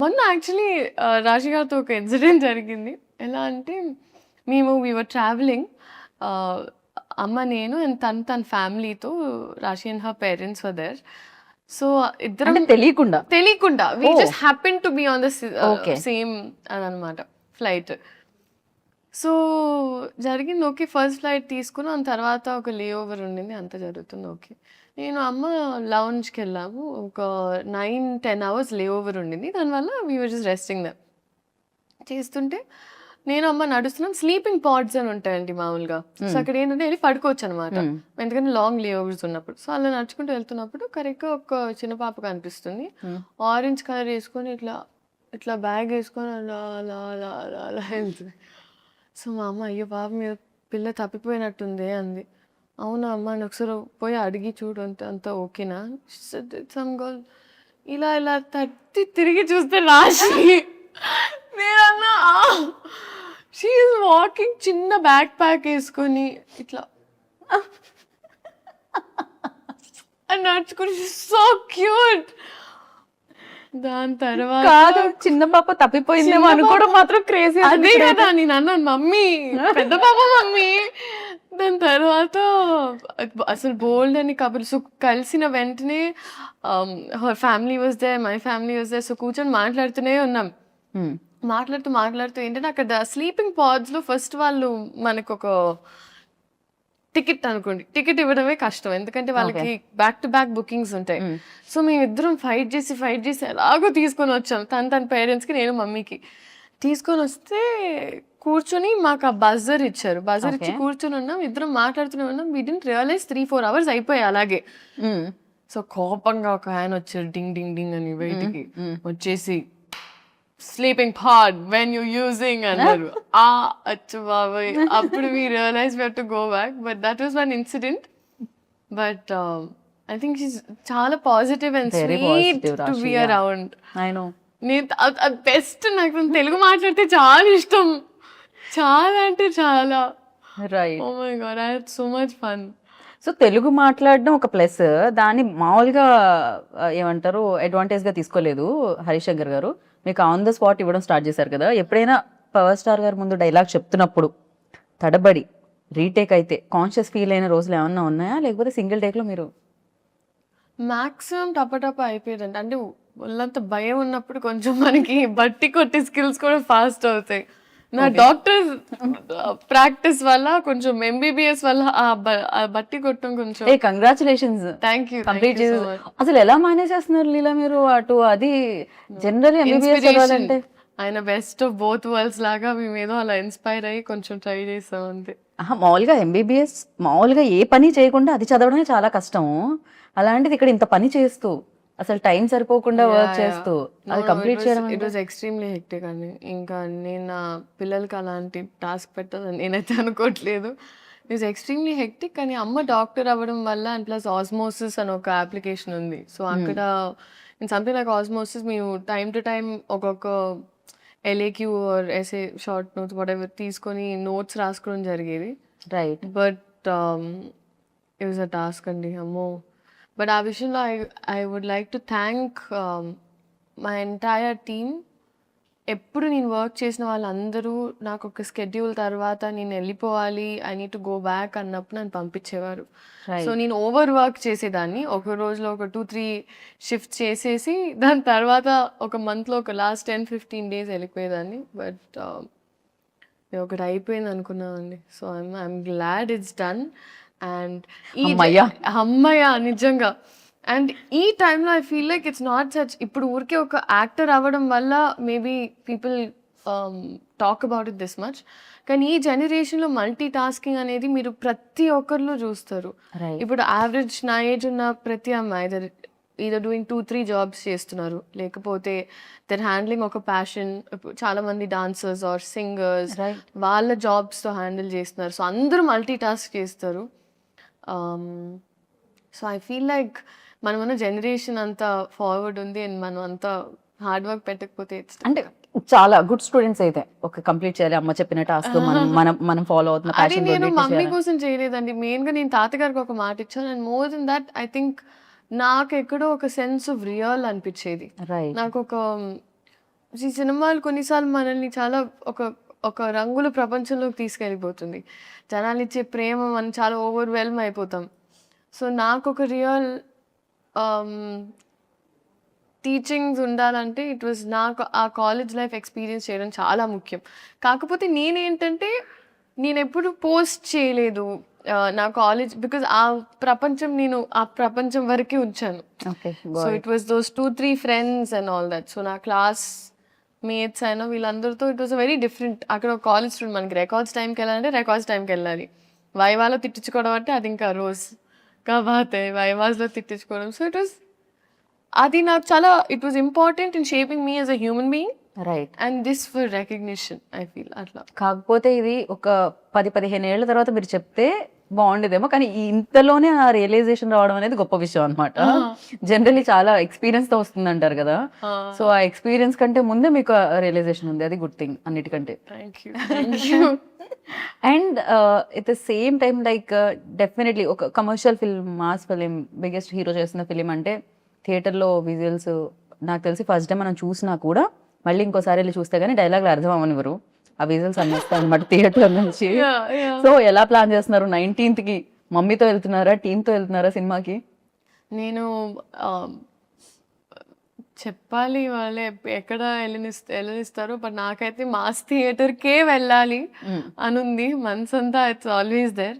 మొన్న యాక్చువల్లీ రాశి గారితో ఒక ఇన్సిడెంట్ జరిగింది. ఎలా అంటే వీ వర్ ట్రావెలింగ్, అమ్మ, నేను అండ్ తన ఫ్యామిలీతో. Rashi and her parents were there. So ఇద్దరం అంటే తెలియకుండా we just happen to be on the Okay. Same అనమాట ఫ్లైట్. సో జరిగింది ఓకే. ఫస్ట్ ఫ్లైట్ తీసుకున్నాం, తర్వాత ఒక లే ఓవర్ ఉండింది, అంత జరుగుతుంది ఓకే. నేను అమ్మ లౌంజ్కి వెళ్ళాము. ఒక 9-10 అవర్స్ లే ఓవర్ ఉండింది. దానివల్ల వీ వర్ జస్ట్ రెస్టింగ్ దమ్ చేస్తుంటే నేను అమ్మ నడుస్తున్నాం. స్లీపింగ్ పాడ్స్ అని ఉంటాయండి మామూలుగా. సో అక్కడ ఏంటంటే వెళ్ళి పడుకోవచ్చు అనమాట, ఎందుకంటే లాంగ్ లే ఓవర్స్ ఉన్నప్పుడు. సో అలా నడుచుకుంటూ వెళ్తున్నప్పుడు కరెక్ట్గా ఒక చిన్న పాప కనిపిస్తుంది. ఆరెంజ్ కలర్ వేసుకొని ఇట్లా ఇట్లా బ్యాగ్ వేసుకొని అలా అలా అలా అలా అలా వెళ్తుంది. సో మా అమ్మ, అయ్యో పాప మీద పిల్ల తప్పిపోయినట్టుంది అంది. అవునా అమ్మ అని ఒకసారి పోయి అడిగి చూడు, అంత ఓకేనా. సమ్ గర్ల్ ఇలా ఇలా తట్టి తిరిగి చూస్తే రాశి. నేనన్నా షీ ఈజ్ వాకింగ్, చిన్న బ్యాక్ ప్యాక్ వేసుకొని ఇట్లా అని నడుచుకుని, సో క్యూట్. దాని తర్వాత కాదు, చిన్న పాప తప్పిపోయిందేమో అనుకోవడం మాత్రం క్రేజీ. అదే కదా నేను అన్నాను, మమ్మీ పెద్ద పాప మమ్మీ. దాని తర్వాత అసలు బోల్డ్ అని కబుర్లు. సో కలిసిన వెంటనే her family was there, my family was there. So కూర్చొని మాట్లాడుతూనే ఉన్నాం. మాట్లాడుతూ ఏంటంటే అక్కడ స్లీపింగ్ పాడ్స్ లో ఫస్ట్ వాళ్ళు మనకు ఒక టికెట్ అనుకోండి, టికెట్ ఇవ్వడమే కష్టం, ఎందుకంటే వాళ్ళకి బ్యాక్ టు బ్యాక్ బుకింగ్స్ ఉంటాయి. సో మేమిద్దరం ఫైట్ చేసి ఎలాగో తీసుకొని వచ్చాం. తన పేరెంట్స్కి, నేను మమ్మీకి తీసుకొని వస్తే కూర్చొని మాకు ఆ బజర్ ఇచ్చారు. బజర్ ఇచ్చి కూర్చొని ఉన్నాం, ఇద్దరం మాట్లాడుతూనే ఉన్నాం. వీ డిడ్ంట్ రియలైజ్ 3-4 అవర్స్ అయిపోయాయి అలాగే. సో కోపంగా ఒక ఆయన వచ్చారు, డింగ్ డింగ్ డింగ్ అని బయటికి వచ్చేసి, sleeping pod when you using అన్నారు. అచ్చు బాబాయ్, అప్పుడు we realise we have to go back. But that was one incident. But I think she's చాలా positive and sweet to be around. నేను బెస్ట్. నాకు తెలుగు మాట్లాడితే చాలా ఇష్టం, చాలా అంటే చాలా. Right. Oh my God, I had so much fun. So Telugu మాట్లాడడం ఒక ప్లస్, దాన్ని మామూలుగా ఏమంటారు అడ్వాంటేజ్ గా తీసుకోలేదు హరిశంకర్ గారు. మీకు ఆన్ ద స్పాట్ ఇవ్వడం స్టార్ట్ చేశారు కదా. ఎప్పుడైనా పవర్ స్టార్ గారు ముందు డైలాగ్ చెప్తున్నప్పుడు తడబడి రీటేక్ అయితే కాన్షియస్ ఫీల్ అయిన రోజులు ఏమన్నా ఉన్నాయా, లేకపోతే సింగిల్ టేక్ లో మీరు? మాక్సిమం టపటప అయిపోయేదండి. అంటే ఒళ్ళంత భయం ఉన్నప్పుడు కొంచెం మనకి బట్టి కొట్టే స్కిల్స్ కూడా ఫాస్ట్ అవుతాయి. నా డాక్టర్ ప్రాక్టీస్ వల్ల, కొంచెం ఎంబీబీఎస్ వల్ల ఆ బట్టి కొట్టడం కొంచెం. కంగ్రాచులేషన్స్. Thank you. కంప్లీట్ అసలు ఎలా మేనేజ్ చేస్తున్నారు లీలా మీరు? అటు అది జనరల్ ఎంబీబీఎస్ అంటే ఆయన బెస్ట్ ఆఫ్ బోత్ వరల్డ్స్ లాగా మేమేదో అలా ఇన్స్పైర్ అయ్యి కొంచెం ట్రై చేస్తాం అంతే. మామూలుగా ఎంబీబీఎస్ మామూలుగా ఏ పని చేయకుండా అది చదవడమే చాలా కష్టం. అలాంటిది ఇక్కడ ఇంత పని చేస్తూ అసలు టైం సరిపోకుండా వర్క్ చేస్తూ అది కంప్లీట్ చేయడం, ఇట్ వాజ్ ఎక్స్ట్రీమ్లీ హెక్టిక్ అండి. ఇంకా నేను నా పిల్లలకి అలాంటి టాస్క్ పెట్టదని నేనైతే అనుకోవట్లేదు. It was extremely hectic. కానీ అమ్మ డాక్టర్ అవ్వడం వల్ల, అండ్ ప్లస్ ఆస్మోసిస్ అని ఒక అప్లికేషన్ ఉంది. సో అక్కడ ఇన్ సంథింగ్ లైక్ ఆస్మోసిస్ మేము టైం టు టైం ఒక్కొక్క LAQ or SA short notes whatever తీసుకొని నోట్స్ రాసుకోవడం జరిగేది. Right. But it was a task అండి, అమ్మో. బట్ ఆ విషయంలో I would like to thank my entire team. ఎప్పుడు నేను వర్క్ చేసిన వాళ్ళందరూ నాకు ఒక స్కెడ్యూల్ తర్వాత నేను వెళ్ళిపోవాలి, I need to go back అన్నప్పుడు నన్ను పంపించేవారు. సో నేను ఓవర్ వర్క్ చేసేదాన్ని. ఒక రోజులో ఒక 2-3 షిఫ్ట్స్ చేసేసి దాని తర్వాత ఒక మంత్లో ఒక లాస్ట్ 10-15 డేస్ వెళ్ళిపోయేదాన్ని. బట్ ఒకటి అయిపోయింది అనుకున్నానండి. So I'm glad it's done. And అమ్మయ్య నిజంగా. అండ్ ఈ టైంలో I feel like it's not such, ఇప్పుడు ఊరికే ఒక యాక్టర్ అవ్వడం వల్ల maybe people talk about it this much. కానీ ఈ జనరేషన్లో మల్టీ టాస్కింగ్ అనేది మీరు ప్రతి ఒక్కరిలో చూస్తారు. ఇప్పుడు యావరేజ్ నా ఏజ్ ఉన్న ప్రతి అమ్మాయి either doing 2-3 జాబ్స్ చేస్తున్నారు, లేకపోతే దర్ హ్యాండ్లింగ్ ఒక ప్యాషన్. చాలా మంది డాన్సర్స్ ఆర్ సింగర్స్ వాళ్ళ జాబ్స్తో హ్యాండిల్ చేస్తున్నారు. సో అందరూ మల్టీ టాస్క్ చేస్తారు. సో ఐ ఫీల్ లైక్ మనమన్న జనరేషన్ అంతా ఫార్వర్డ్ ఉంది, అండ్ మనం అంతా హార్డ్ వర్క్ పెట్టకపోతే అంటే చాలా గుడ్ స్టూడెంట్స్ అయితే ఒక కంప్లీట్ చేయాలి అమ్మ చెప్పిన టాస్క్ మనం ఫాలో అవుతున్న అది నేను మమ్మీ కోసం చేయలేదండి. మెయిన్గా నేను తాతగారికి ఒక మాట ఇచ్చాను. And more than that I think నాకు ఎక్కడో ఒక సెన్స్ ఆఫ్ రియల్ అనిపించేది. నాకు ఒక ఈ సినిమాలు కొన్నిసార్లు మనల్ని చాలా ఒక ఒక రంగుల ప్రపంచంలోకి తీసుకెళ్ళిపోతుంది. జనాలు ఇచ్చే ప్రేమ మనం చాలా ఓవర్‌వెల్మ్ అయిపోతాం. సో నాకొక రియల్ టీచింగ్స్ ఉండాలంటే ఇట్ వాజ్ నాకు ఆ కాలేజ్ లైఫ్ ఎక్స్పీరియన్స్ చేయడం చాలా ముఖ్యం. కాకపోతే నేనేంటంటే నేనెప్పుడు పోస్ట్ చేయలేదు. నా కాలేజ్ బికాజ్ నేను ఆ ప్రపంచం వరకే ఉంచాను. Okay. So it was those 2-3 friends and all that. So నా క్లాస్ మేట్స్ అయినా వీళ్ళందరితో ఇట్ వాస్ వెరీ డిఫరెంట్. అక్కడ ఒక కాలేజ్ స్టూడెంట్ మనకి రికార్డ్స్ టైంకి వెళ్ళాలంటే రికార్డ్స్ టైంకి వెళ్ళాలి. వైవాలో తిట్టించుకోవడం అంటే అది ఇంకా రోజ్ కా బాత్ హై వైవాస్‌లో తిట్టించుకోవడం. సో అది నాకు చాలా it was important in shaping me as a human being right. And this for recognition I feel అట్లా. కాకపోతే ఇది ఒక 10-15 ఏళ్ల తర్వాత మీరు చెప్తే బాగుండేదేమో, కానీ ఇంతలోనే ఆ రియలైజేషన్ రావడం అనేది గొప్ప విషయం అనమాట. జనరల్లీ చాలా ఎక్స్పీరియన్స్ తో వస్తుంది అంటారు కదా. సో ఆ ఎక్స్పీరియన్స్ కంటే ముందే మీకు రియలైజేషన్ ఉంది, అది గుడ్ థింగ్ అన్నిటికంటే. Thank you. And at the same time like definitely ఒక commercial film, mass film, biggest hero చేస్తున్న ఫిలిం అంటే థియేటర్లో విజువల్స్ నాకు తెలిసి ఫస్ట్ టైం మనం చూసినా కూడా మళ్ళీ ఇంకోసారి వెళ్ళి చూస్తే కానీ డైలాగ్లు అర్థం అవ్వనివ్వరు. ఆ విజువల్స్ అనిపిస్తాయి అనమాట థియేటర్ నుంచి. సో ఎలా ప్లాన్ చేస్తున్నారు 19th కి? మమ్మీతో వెళ్తున్నారా, టీంతో వెళ్తున్నారా సినిమాకి? నేను చెప్పాలి వాళ్ళే ఎక్కడ వెళ్ళనిస్తారో, బట్ నాకైతే మాస్ థియేటర్కే వెళ్ళాలి అనుంది మనసంతా. It's always there.